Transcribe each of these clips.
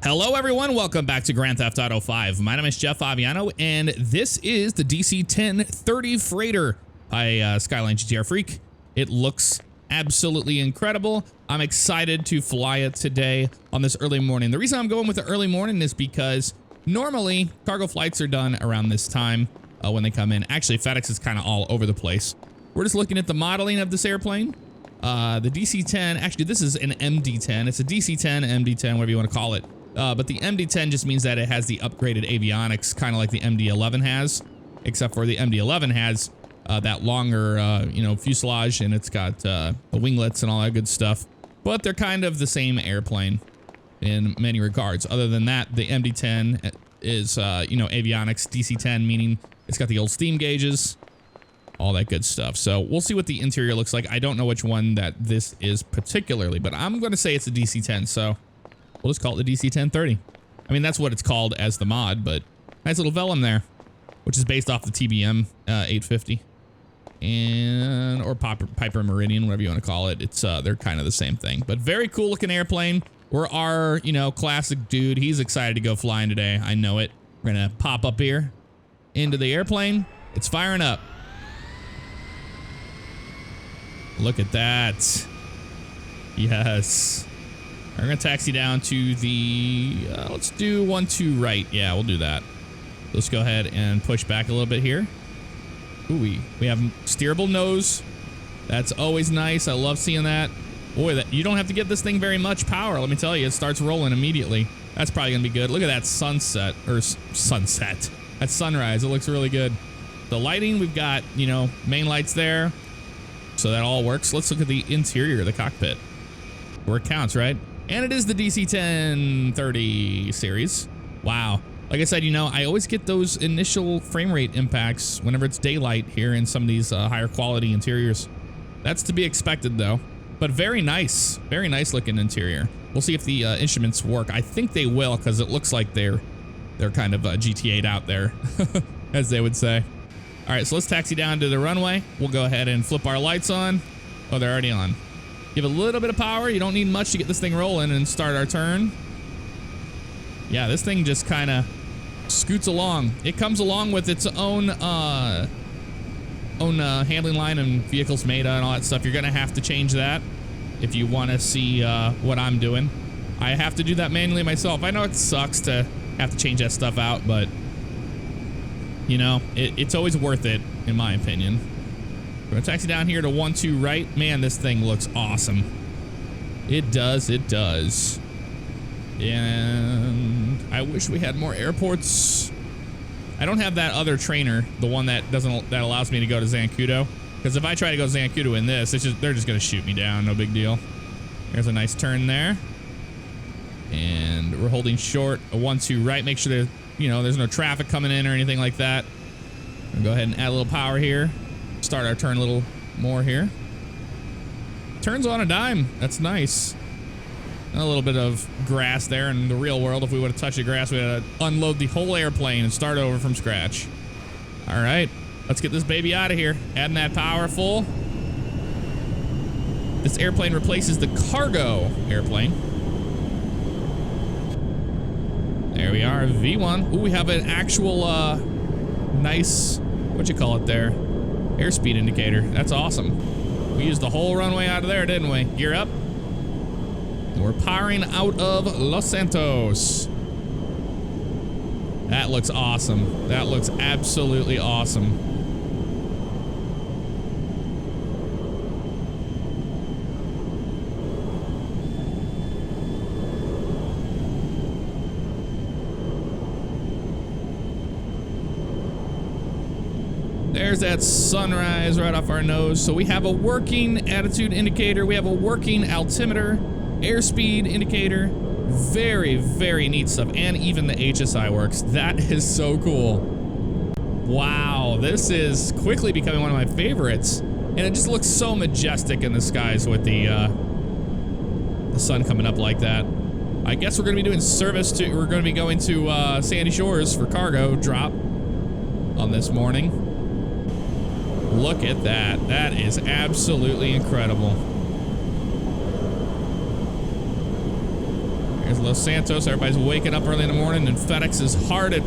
Hello everyone, welcome back to Grand Theft Auto 5. My name is jfavignano, and this is the DC-10-30 Freighter by Skyline GTR Freak. It looks absolutely incredible. I'm excited to fly it today on this early morning. The reason I'm going with the early morning is because normally cargo flights are done around this time when they come in. Actually, FedEx is kind of all over the place. We're just looking at the modeling of this airplane. The DC-10, actually this is an MD-10. It's a DC-10, MD-10, whatever you want to call it. But the MD-10 just means that it has the upgraded avionics, kind of like the MD-11 has, except for the MD-11 has that longer, fuselage, and it's got the winglets and all that good stuff. But they're kind of the same airplane in many regards. Other than that, the MD-10 is, avionics, DC-10 meaning it's got the old steam gauges, all that good stuff. So we'll see what the interior looks like. I don't know which one that this is particularly, but I'm going to say it's a DC-10, so we'll just call it the DC-10-30. I mean, that's what it's called as the mod, but nice little vellum there, which is based off the TBM 850 or Piper Meridian, whatever you want to call it. It's they're kind of the same thing, but very cool looking airplane. We're our, classic dude. He's excited to go flying today. I know it. We're gonna pop up here into the airplane. It's firing up. Look at that. Yes. We're gonna taxi down to the, let's do 1-2 right. Yeah, we'll do that. Let's go ahead and push back a little bit here. Ooh, we have steerable nose. That's always nice. I love seeing that. Boy, you don't have to give this thing very much power. Let me tell you, it starts rolling immediately. That's probably gonna be good. Look at that sunset, or sunset. That's sunrise. It looks really good. The lighting, we've got, main lights there. So that all works. Let's look at the interior of the cockpit. Where it counts, right? And it is the DC-10-30 series. Wow. Like I said, I always get those initial frame rate impacts whenever it's daylight here in some of these higher quality interiors. That's to be expected though. But very nice looking interior. We'll see if the instruments work. I think they will, because it looks like they're kind of GTA'd out there, as they would say. All right, so let's taxi down to the runway. We'll go ahead and flip our lights on. Oh, they're already on. Give a little bit of power. You don't need much to get this thing rolling and start our turn. Yeah, this thing just kind of scoots along. It comes along with its own handling line and vehicles made and all that stuff. You're gonna have to change that if you want to see what I'm doing. I have to do that manually myself. I know it sucks to have to change that stuff out, but it's always worth it, in my opinion. We're gonna taxi down here to 1-2 right. Man, this thing looks awesome. It does. And I wish we had more airports. I don't have that other trainer, the one that allows me to go to Zancudo. Because if I try to go Zancudo in this, they're just gonna shoot me down. No big deal. There's a nice turn there. And we're holding short, a 1-2 right. Make sure that there's no traffic coming in or anything like that. We'll go ahead and add a little power here. Start our turn a little more here. Turns on a dime. That's nice. And a little bit of grass there. In the real world, if we would have touched the grass, we would have unload the whole airplane and start over from scratch. All right, let's get this baby out of here. Adding that power full. This airplane replaces the cargo airplane. There we are, V1. Ooh, we have an actual nice, what'd you call it there? Airspeed indicator. That's awesome. We used the whole runway out of there, didn't we? Gear up. And we're powering out of Los Santos. That looks awesome. That looks absolutely awesome. There's that sunrise right off our nose. So we have a working attitude indicator. We have a working altimeter, airspeed indicator. Very, very neat stuff. And even the HSI works. That is so cool. Wow, this is quickly becoming one of my favorites. And it just looks so majestic in the skies with the sun coming up like that. I guess we're going to be doing service to, we're going to be going to Sandy Shores for cargo drop on this morning. Look at that. That is absolutely incredible. There's There's Los Santos. Everybody's waking up early in the morning, and FedEx is hard at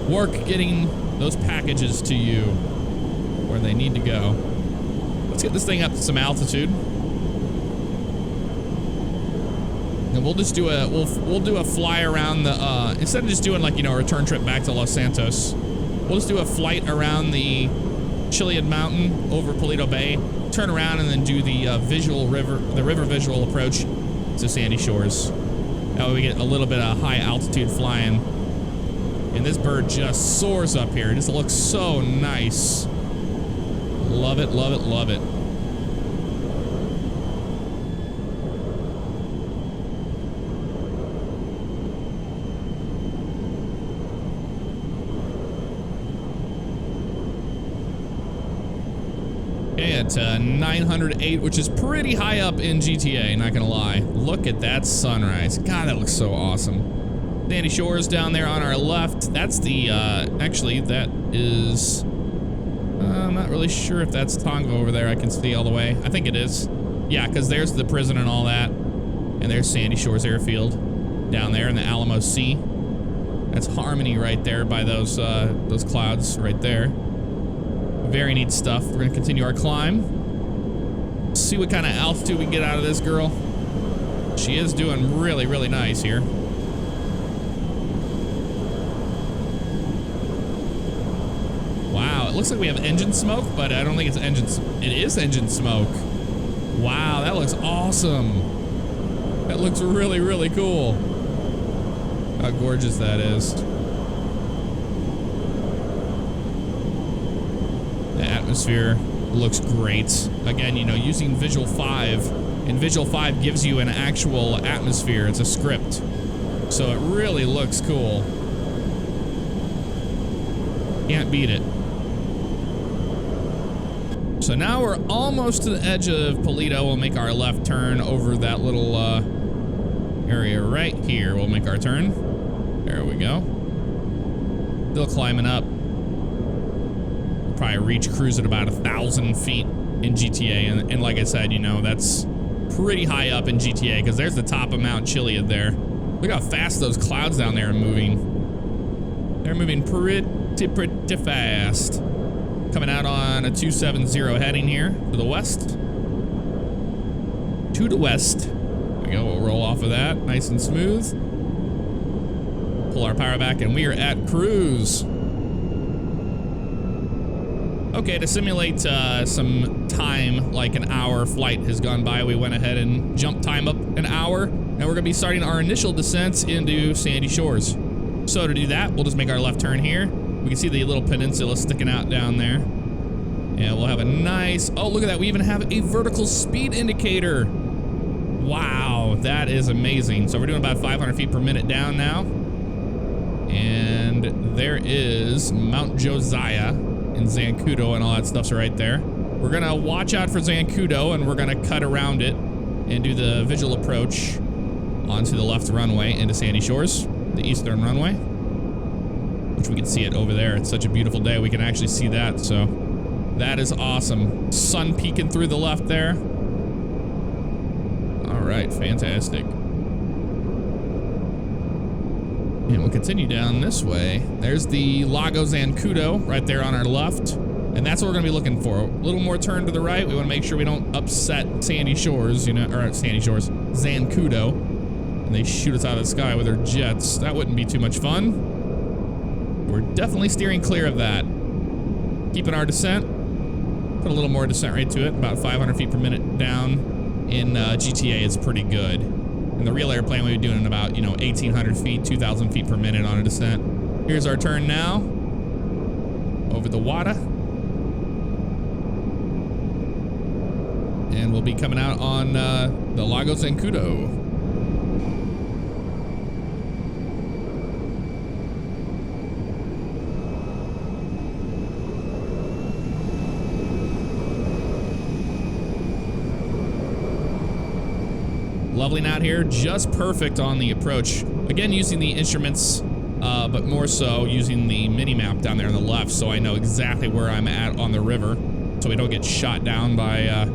work getting those packages to you where they need to go. Let's get this thing up to some altitude. And we'll just do a we'll do a fly around the instead of just doing like, you know, a return trip back to Los Santos, we'll just do a flight around the Chilean Mountain over Paleto Bay, turn around, and then do the river visual approach to Sandy Shores. That way we get a little bit of high altitude flying. And this bird just soars up here. It just looks so nice. Love it, love it, love it. Okay, at 908, which is pretty high up in GTA, not gonna lie. Look at that sunrise. God, that looks so awesome. Sandy Shores down there on our left. That's the, actually, that is, I'm not really sure if that's Tonga over there. I can see all the way. I think it is. Yeah, because there's the prison and all that. And there's Sandy Shores Airfield down there in the Alamo Sea. That's Harmony right there by those clouds right there. Very neat stuff. We're gonna continue our climb. See what kind of altitude we can get out of this girl. She is doing really, really nice here. Wow, it looks like we have engine smoke, but I don't think it's engine. It is engine smoke. Wow, that looks awesome. That looks really, really cool. How gorgeous that is. The atmosphere looks great. Again, you know, using Visual 5, and Visual 5 gives you an actual atmosphere. It's a script. So it really looks cool. Can't beat it. So now we're almost to the edge of Paleto. We'll make our left turn over that little area right here. We'll make our turn. There we go. Still climbing up. We'll probably reach cruise at about 1,000 feet in GTA. And like I said, you know, that's pretty high up in GTA because there's the top of Mount Chiliad there. Look how fast those clouds down there are moving. They're moving pretty fast. Coming out on a 270 heading here to the west. To the west. There we go. We'll roll off of that nice and smooth. Pull our power back, and we are at cruise. Okay, to simulate some time, like an hour flight has gone by, we went ahead and jumped time up an hour, and we're gonna be starting our initial descent into Sandy Shores. So to do that, we'll just make our left turn here. We can see the little peninsula sticking out down there. And we'll have a nice, oh, look at that. We even have a vertical speed indicator. Wow, that is amazing. So we're doing about 500 feet per minute down now. And there is Mount Josiah and Zancudo and all that stuff's right there. We're gonna watch out for Zancudo, and we're gonna cut around it and do the visual approach onto the left runway into Sandy Shores, the eastern runway. Which we can see it over there. It's such a beautiful day. We can actually see that, so that is awesome. Sun peeking through the left there. All right, fantastic. And we'll continue down this way. There's the Lago Zancudo right there on our left, and that's what we're gonna be looking for. A little more turn to the right. We want to make sure we don't upset Sandy Shores, you know, or Sandy Shores, Zancudo, and they shoot us out of the sky with their jets. That wouldn't be too much fun. We're definitely steering clear of that. Keeping our descent. Put a little more descent rate to it. About 500 feet per minute down in GTA is pretty good. In the real airplane, we'd be doing about, you know, 1,800 feet, 2,000 feet per minute on a descent. Here's our turn now. Over the water. And we'll be coming out on the Lago Zancudo. Leveling out here, just perfect on the approach. Again, using the instruments, but more so using the mini-map down there on the left, so I know exactly where I'm at on the river, so we don't get shot down by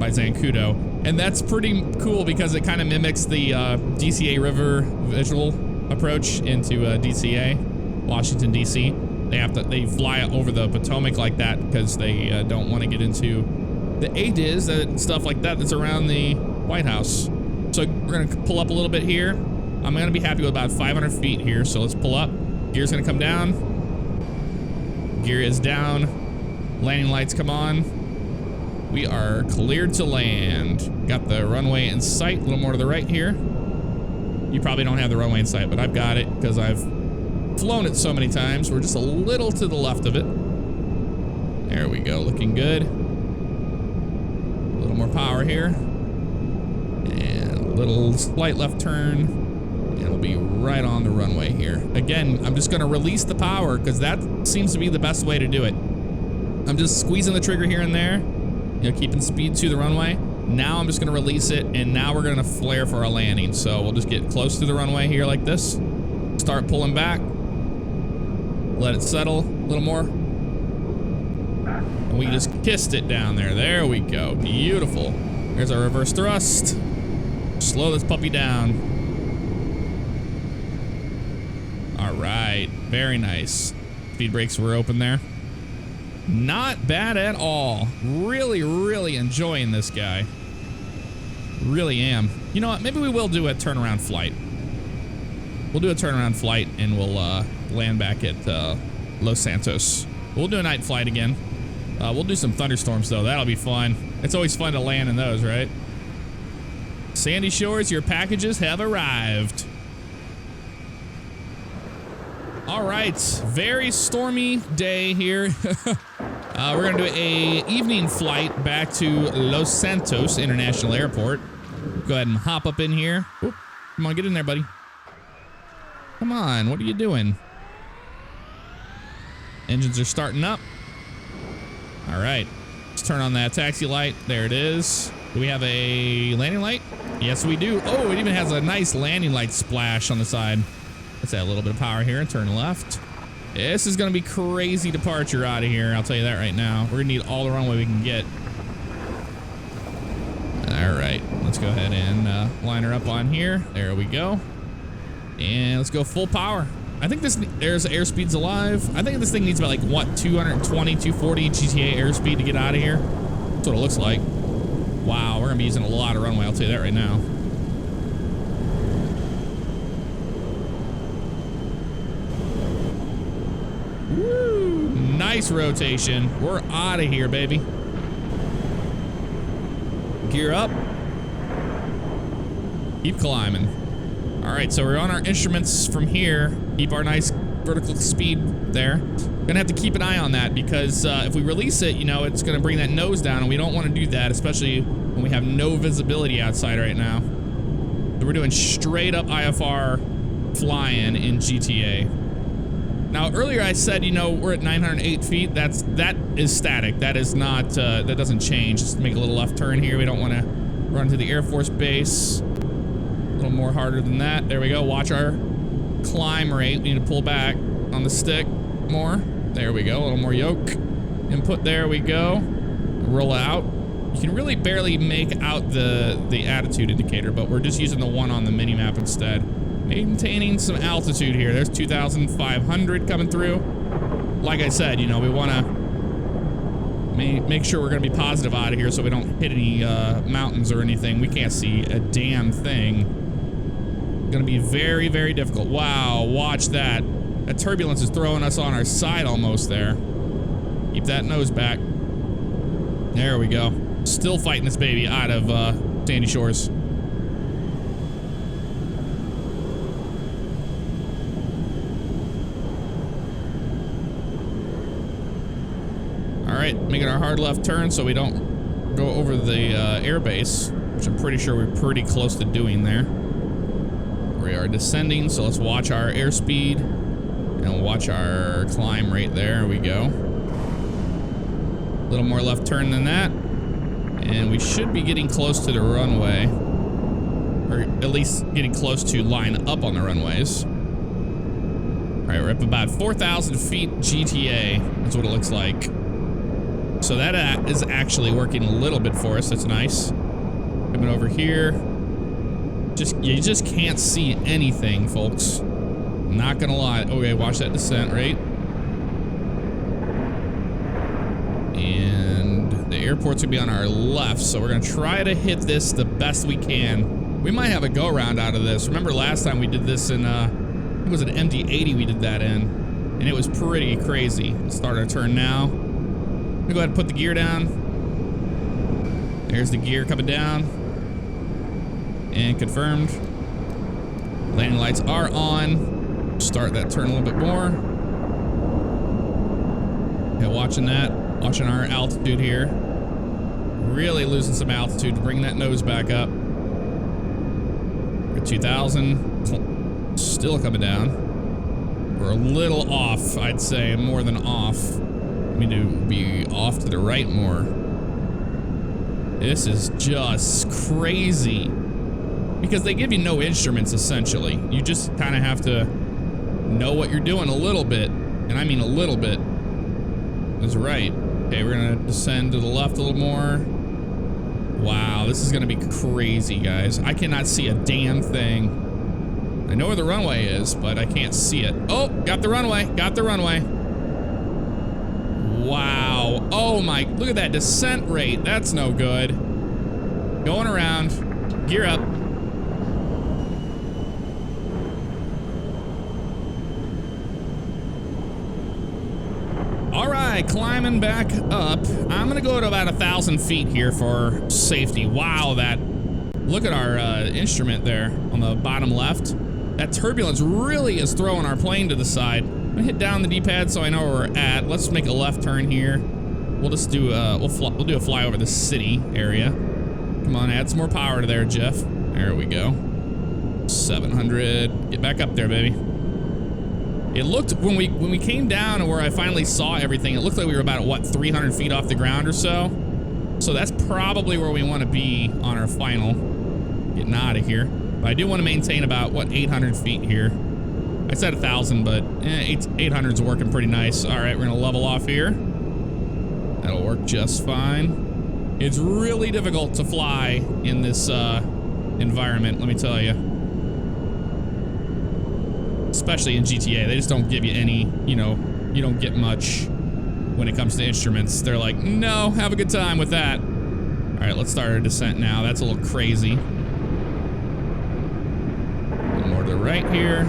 Zancudo. And that's pretty cool because it kind of mimics the DCA river visual approach into DCA, Washington, D.C. They fly over the Potomac like that because they don't want to get into the ADIZ and stuff like that that's around the White House. So we're gonna pull up a little bit here. I'm gonna be happy with about 500 feet here. So let's pull up. Gear's gonna come down. Gear is down. Landing lights come on. We are cleared to land. Got the runway in sight. A little more to the right here. You probably don't have the runway in sight, but I've got it because I've flown it so many times. We're just a little to the left of it. There we go. Looking good. A little more power here. And a little slight left turn. And it'll be right on the runway here. Again, I'm just going to release the power because that seems to be the best way to do it. I'm just squeezing the trigger here and there. You know, keeping speed to the runway. Now I'm just going to release it, and now we're going to flare for our landing. So we'll just get close to the runway here like this. Start pulling back. Let it settle a little more. And we just kissed it down there. There we go. Beautiful. There's our reverse thrust. Slow this puppy down. All right. Very nice. Speed brakes were open there. Not bad at all. Really, really enjoying this guy. Really am. You know what? Maybe we will do a turnaround flight. We'll do a turnaround flight and we'll land back at Los Santos. We'll do a night flight again. We'll do some thunderstorms though. That'll be fun. It's always fun to land in those, right? Sandy Shores, your packages have arrived. All right, very stormy day here. We're gonna do a evening flight back to Los Santos International Airport. Go ahead and hop up in here. Oop, come on, get in there, buddy. Come on, what are you doing? Engines are starting up. All right, let's turn on that taxi light. There it is. Do we have a landing light? Yes, we do. Oh, it even has a nice landing light splash on the side. Let's add a little bit of power here and turn left. This is going to be crazy departure out of here. I'll tell you that right now. We're going to need all the runway we can get. All right, let's go ahead and line her up on here. There we go. And let's go full power. I think there's airspeed's alive. I think this thing needs about like, what, 220, 240 GTA airspeed to get out of here. That's what it looks like. Wow, we're going to be using a lot of runway. I'll tell you that right now. Woo! Nice rotation. We're out of here, baby. Gear up. Keep climbing. All right, so we're on our instruments from here. Keep our nice vertical speed there. Gonna have to keep an eye on that because if we release it, you know, it's gonna bring that nose down, and we don't want to do that, especially when we have no visibility outside right now. So we're doing straight up IFR flying in GTA. Now, earlier I said, you know, we're at 908 feet. That is static. That is not, that doesn't change. Just make a little left turn here. We don't want to run to the Air Force Base. A little more harder than that. There we go. Watch our climb rate. We need to pull back on the stick more. There we go. A little more yoke. Input. There we go. Roll out. You can really barely make out the attitude indicator, but we're just using the one on the mini map instead. Maintaining some altitude here. There's 2,500 coming through. Like I said, you know, we want to make sure we're going to be positive out of here so we don't hit any mountains or anything. We can't see a damn thing. Going to be very, very difficult. Wow, watch that. That turbulence is throwing us on our side almost there. Keep that nose back. There we go. Still fighting this baby out of Sandy Shores. Alright, making our hard left turn so we don't go over the air base, which I'm pretty sure we're pretty close to doing there. We are descending, so let's watch our airspeed and watch our climb rate. There we go. A little more left turn than that. And we should be getting close to the runway. Or at least getting close to line up on the runways. Alright, we're up about 4,000 feet GTA. That's what it looks like. So that is actually working a little bit for us. That's nice. Coming over here. You just can't see anything, folks. Not gonna lie. Okay, watch that descent, right? And the airport's gonna be on our left, so we're gonna try to hit this the best we can. We might have a go-around out of this. Remember last time we did this in, it was an MD-80 we did that in, and it was pretty crazy. Let's start our turn now. I'm gonna go ahead and put the gear down. There's the gear coming down. And confirmed. Landing lights are on. Start that turn a little bit more. Yeah, watching that. Watching our altitude here. Really losing some altitude to bring that nose back up. We're at 2,000. Still coming down. We're a little off, I'd say. More than off. We need to be off to the right more. This is just crazy. Because they give you no instruments, essentially. You just kind of have to know what you're doing a little bit. And I mean a little bit. That's right. Okay, we're going to descend to the left a little more. Wow, this is going to be crazy, guys. I cannot see a damn thing. I know where the runway is, but I can't see it. Oh, got the runway. Got the runway. Wow. Oh my, look at that descent rate. That's no good. Going around. Gear up. All right, climbing back up. I'm gonna go to about 1,000 feet here for safety. Wow, look at our instrument there on the bottom left. That turbulence really is throwing our plane to the side. I'm gonna hit down the D-pad so I know where we're at. Let's make a left turn here. We'll just do we'll do a fly over the city area. Come on, add some more power to there, Jeff. There we go. 700. Get back up there, baby. It looked, when we came down and where I finally saw everything, it looked like we were about, what, 300 feet off the ground or so? So that's probably where we want to be on our final. Getting out of here. But I do want to maintain about, what, 800 feet here. I said 1,000, but 800's working pretty nice. All right, we're going to level off here. That'll work just fine. It's really difficult to fly in this environment, let me tell you. Especially in GTA, they just don't give you any, you don't get much when it comes to instruments. They're like, no, have a good time with that. All right, let's start our descent now. That's a little crazy. A little more to the right here.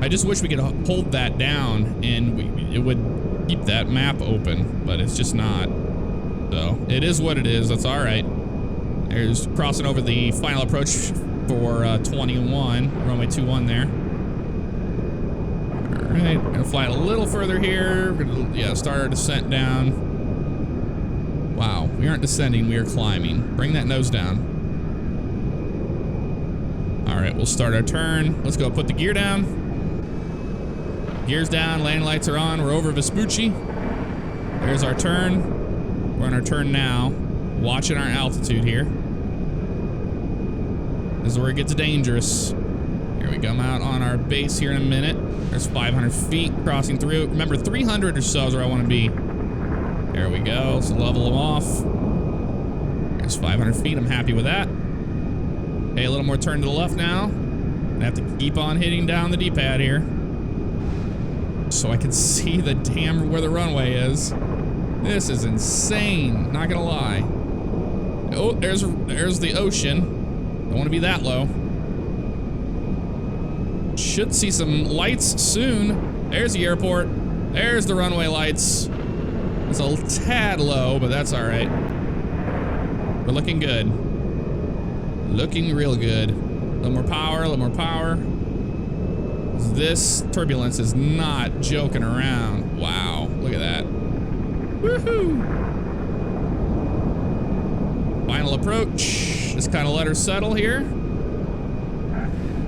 I just wish we could hold that down and it would keep that map open, but it's just not. So it is what it is. That's all right. There's crossing over the final approach for 21, runway 21 there. Alright, we're gonna fly a little further here. We're gonna, start our descent down. Wow, we aren't descending, we are climbing. Bring that nose down. Alright, we'll start our turn. Let's go put the gear down. Gear's down, landing lights are on. We're over Vespucci. There's our turn. We're on our turn now. Watching our altitude here. This is where it gets dangerous. Here we come out on our base here in a minute. There's 500 feet crossing through. Remember, 300 or so is where I want to be. There we go. Let's level them off. There's 500 feet. I'm happy with that. Okay, a little more turn to the left now. I have to keep on hitting down the D-pad here. So I can see the damn where the runway is. This is insane. Not gonna lie. Oh, there's the ocean. Don't want to be that low. Should see some lights soon. There's the airport. There's the runway lights. It's a tad low, but that's all right. We're looking good. Looking real good. A little more power, a little more power. This turbulence is not joking around. Wow, look at that. Woohoo! Final approach. Just kind of let her settle here.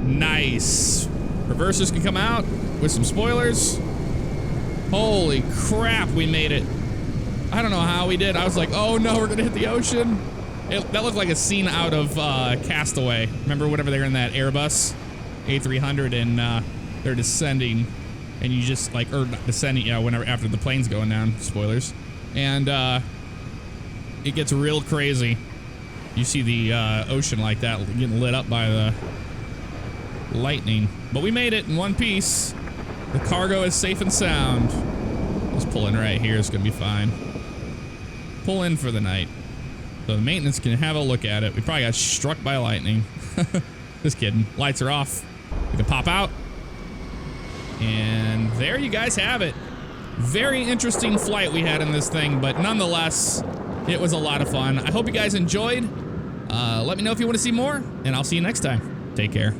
Nice. Reversers can come out with some spoilers. Holy crap, we made it. I don't know how we did. I was like, oh no, we're gonna hit the ocean. That looked like a scene out of Castaway. Remember whenever they were in that Airbus A300 and they're descending and you just like, or not descending, yeah, whenever after the plane's going down, spoilers. And it gets real crazy. you see the ocean like that getting lit up by the lightning. But we made it in one piece. The cargo is safe and sound. Just pull in right here. It's going to be fine. Pull in for the night. So the maintenance can have a look at it. We probably got struck by lightning. Just kidding. Lights are off. We can pop out. And there you guys have it. Very interesting flight we had in this thing, but nonetheless, it was a lot of fun. I hope you guys enjoyed. Let me know if you want to see more, and I'll see you next time. Take care.